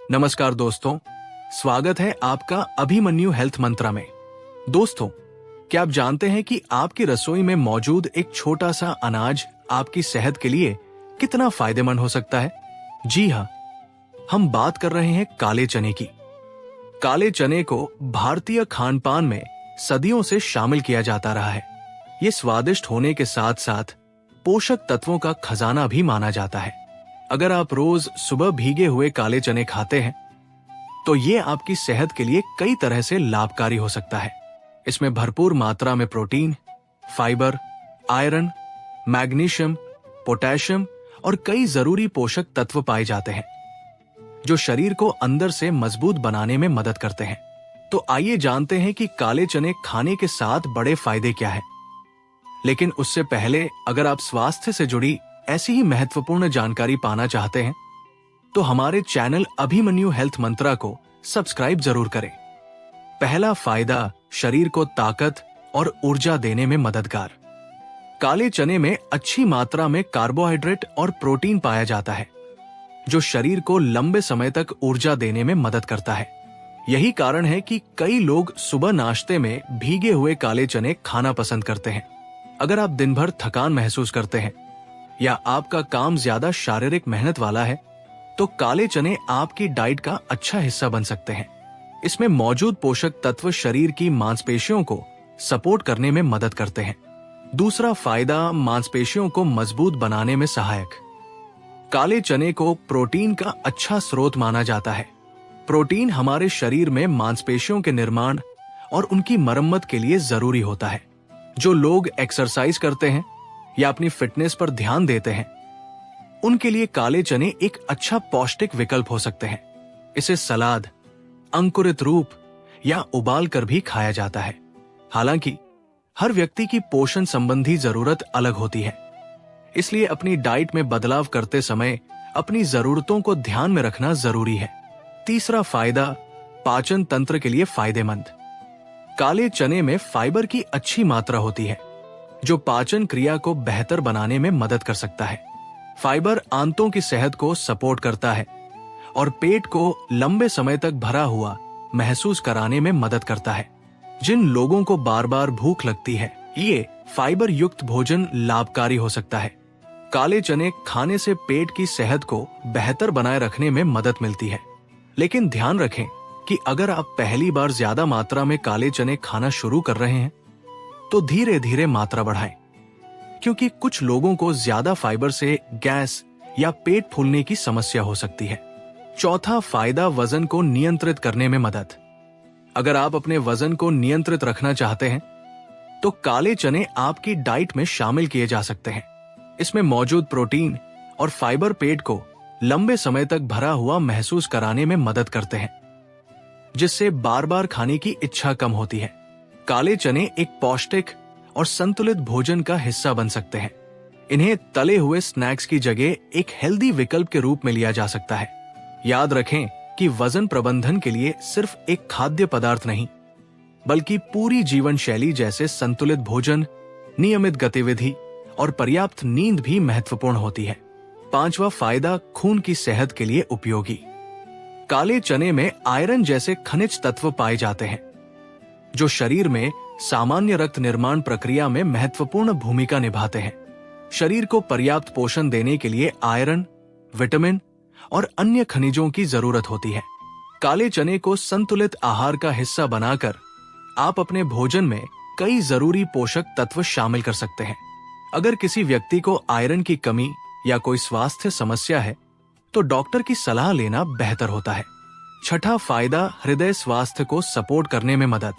नमस्कार दोस्तों, स्वागत है आपका अभिमन्यु हेल्थ मंत्रा में। दोस्तों, क्या आप जानते हैं कि आपकी रसोई में मौजूद एक छोटा सा अनाज आपकी सेहत के लिए कितना फायदेमंद हो सकता है? जी हाँ, हम बात कर रहे हैं काले चने की। काले चने को भारतीय खान पान में सदियों से शामिल किया जाता रहा है। ये स्वादिष्ट होने के साथ साथ पोषक तत्वों का खजाना भी माना जाता है। अगर आप रोज सुबह भीगे हुए काले चने खाते हैं तो ये आपकी सेहत के लिए कई तरह से लाभकारी हो सकता है। इसमें भरपूर मात्रा में protein, fibre, iron, magnesium, potassium और कई जरूरी पोषक तत्व पाए जाते हैं जो शरीर को अंदर से मजबूत बनाने में मदद करते हैं। तो आइए जानते हैं कि काले चने खाने के साथ बड़े फायदे क्या है। लेकिन उससे पहले अगर आप स्वास्थ्य से जुड़ी ऐसी ही महत्वपूर्ण जानकारी पाना चाहते हैं तो हमारे चैनल अभिमन्यु हेल्थ मंत्रा को सब्सक्राइब जरूर करें। पहला फायदा, शरीर को ताकत और ऊर्जा देने में मददगार। काले चने में अच्छी मात्रा में कार्बोहाइड्रेट और प्रोटीन पाया जाता है जो शरीर को लंबे समय तक ऊर्जा देने में मदद करता है। यही कारण है कि कई लोग सुबह नाश्ते में भीगे हुए काले चने खाना पसंद करते हैं। अगर आप दिन भर थकान महसूस करते हैं या आपका काम ज्यादा शारीरिक मेहनत वाला है तो काले चने आपकी डाइट का अच्छा हिस्सा बन सकते हैं। इसमें मौजूद पोषक तत्व शरीर की मांसपेशियों को सपोर्ट करने में मदद करते हैं। दूसरा फायदा, मांसपेशियों को मजबूत बनाने में सहायक। काले चने को प्रोटीन का अच्छा स्रोत माना जाता है। प्रोटीन हमारे शरीर में मांसपेशियों के निर्माण और उनकी मरम्मत के लिए जरूरी होता है। जो लोग एक्सरसाइज करते हैं या अपनी फिटनेस पर ध्यान देते हैं उनके लिए काले चने एक अच्छा पौष्टिक विकल्प हो सकते हैं। इसे सलाद, अंकुरित रूप या उबाल कर भी खाया जाता है। हालांकि हर व्यक्ति की पोषण संबंधी जरूरत अलग होती है, इसलिए अपनी डाइट में बदलाव करते समय अपनी जरूरतों को ध्यान में रखना जरूरी है। तीसरा फायदा, पाचन तंत्र के लिए फायदेमंद। काले चने में फाइबर की अच्छी मात्रा होती है जो पाचन क्रिया को बेहतर बनाने में मदद कर सकता है। फाइबर आंतों की सेहत को सपोर्ट करता है और पेट को लंबे समय तक भरा हुआ महसूस कराने में मदद करता है। जिन लोगों को बार बार भूख लगती है, ये फाइबर युक्त भोजन लाभकारी हो सकता है। काले चने खाने से पेट की सेहत को बेहतर बनाए रखने में मदद मिलती है। लेकिन ध्यान रखें कि अगर आप पहली बार ज्यादा मात्रा में काले चने खाना शुरू कर रहे हैं तो धीरे धीरे मात्रा बढ़ाएं, क्योंकि कुछ लोगों को ज्यादा फाइबर से गैस या पेट फूलने की समस्या हो सकती है। चौथा फायदा, वजन को नियंत्रित करने में मदद। अगर आप अपने वजन को नियंत्रित रखना चाहते हैं तो काले चने आपकी डाइट में शामिल किए जा सकते हैं। इसमें मौजूद प्रोटीन और फाइबर पेट को लंबे समय तक भरा हुआ महसूस कराने में मदद करते हैं, जिससे बार बार खाने की इच्छा कम होती है। काले चने एक पौष्टिक और संतुलित भोजन का हिस्सा बन सकते हैं। इन्हें तले हुए स्नैक्स की जगह एक हेल्दी विकल्प के रूप में लिया जा सकता है। याद रखें कि वजन प्रबंधन के लिए सिर्फ एक खाद्य पदार्थ नहीं, बल्कि पूरी जीवन शैली जैसे संतुलित भोजन, नियमित गतिविधि और पर्याप्त नींद भी महत्वपूर्ण होती है। पांचवा फायदा, खून की सेहत के लिए उपयोगी। काले चने में आयरन जैसे खनिज तत्व पाए जाते हैं जो शरीर में सामान्य रक्त निर्माण प्रक्रिया में महत्वपूर्ण भूमिका निभाते हैं। शरीर को पर्याप्त पोषण देने के लिए आयरन, विटामिन और अन्य खनिजों की जरूरत होती है। काले चने को संतुलित आहार का हिस्सा बनाकर आप अपने भोजन में कई जरूरी पोषक तत्व शामिल कर सकते हैं। अगर किसी व्यक्ति को आयरन की कमी या कोई स्वास्थ्य समस्या है तो डॉक्टर की सलाह लेना बेहतर होता है। छठा फायदा, हृदय स्वास्थ्य को सपोर्ट करने में मदद।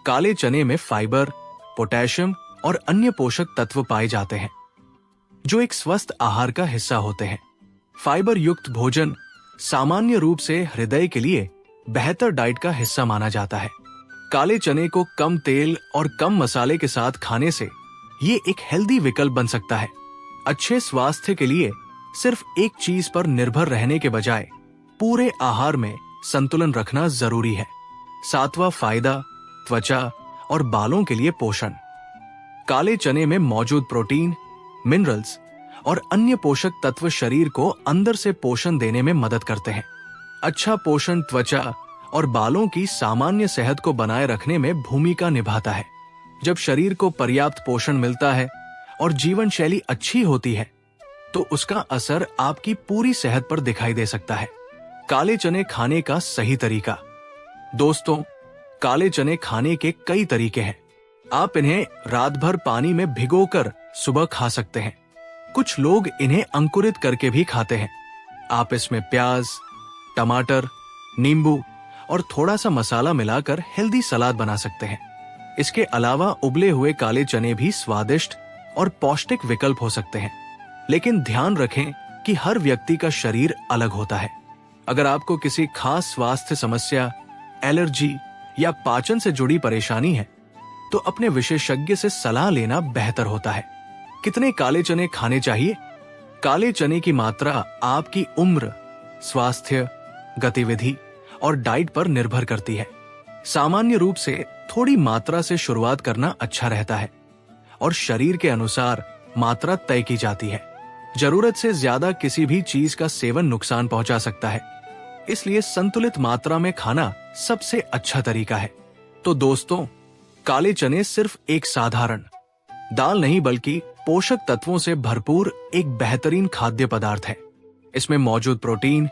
काले चने में फाइबर, पोटेशियम और अन्य पोषक तत्व पाए जाते हैं जो एक स्वस्थ आहार का हिस्सा होते हैं। फाइबर युक्त भोजन सामान्य रूप से हृदय के लिए बेहतर डाइट का हिस्सा माना जाता है। काले चने को कम तेल और कम मसाले के साथ खाने से ये एक हेल्दी विकल्प बन सकता है। अच्छे स्वास्थ्य के लिए सिर्फ एक चीज पर निर्भर रहने के बजाय पूरे आहार में संतुलन रखना जरूरी है। सातवां फायदा, त्वचा और बालों के लिए पोषण। काले चने में मौजूद प्रोटीन, मिनरल्स और अन्य पोषक तत्व शरीर को अंदर से पोषण देने में मदद करते हैं। अच्छा पोषण त्वचा और बालों की सामान्य सेहत को बनाए रखने में भूमिका निभाता है। जब शरीर को पर्याप्त पोषण मिलता है और जीवन शैली अच्छी होती है तो उसका असर आपकी पूरी सेहत पर दिखाई दे सकता है। काले चने खाने का सही तरीका। दोस्तों, काले चने खाने के कई तरीके हैं। आप इन्हें रात भर पानी में भिगोकर सुबह खा सकते हैं। कुछ लोग इन्हें अंकुरित करके भी खाते हैं। आप इसमें प्याज, टमाटर, नींबू और थोड़ा सा मसाला मिलाकर हेल्दी सलाद बना सकते हैं। इसके अलावा उबले हुए काले चने भी स्वादिष्ट और पौष्टिक विकल्प हो सकते हैं। लेकिन ध्यान रखें कि हर व्यक्ति का शरीर अलग होता है। अगर आपको किसी खास स्वास्थ्य समस्या, एलर्जी या पाचन से जुड़ी परेशानी है तो अपने विशेषज्ञ से सलाह लेना बेहतर होता है। कितने काले चने खाने चाहिए? काले चने की मात्रा आपकी उम्र, स्वास्थ्य, गतिविधि और डाइट पर निर्भर करती है। सामान्य रूप से थोड़ी मात्रा से शुरुआत करना अच्छा रहता है और शरीर के अनुसार मात्रा तय की जाती है। जरूरत से ज्यादा किसी भी चीज का सेवन नुकसान पहुंचा सकता है, इसलिए संतुलित मात्रा में खाना सबसे अच्छा तरीका है। तो दोस्तों, काले चने सिर्फ एक साधारण दाल नहीं बल्कि पोषक तत्वों से भरपूर एक बेहतरीन खाद्य पदार्थ है। इसमें मौजूद प्रोटीन,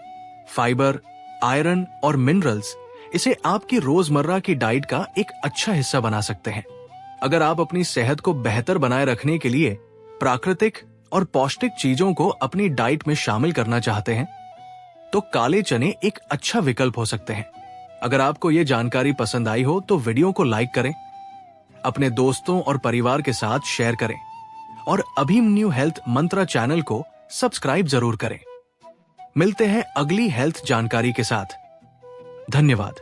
फाइबर, आयरन और मिनरल्स इसे आपकी रोजमर्रा की डाइट का एक अच्छा हिस्सा बना सकते हैं। अगर आप अपनी सेहत को बेहतर बनाए रखने के लिए प्राकृतिक और पौष्टिक चीजों को अपनी डाइट में शामिल करना चाहते हैं तो काले चने एक अच्छा विकल्प हो सकते हैं। अगर आपको ये जानकारी पसंद आई हो तो वीडियो को लाइक करें, अपने दोस्तों और परिवार के साथ शेयर करें और अभिमन्यु हेल्थ मंत्रा चैनल को सब्सक्राइब जरूर करें। मिलते हैं अगली हेल्थ जानकारी के साथ। धन्यवाद।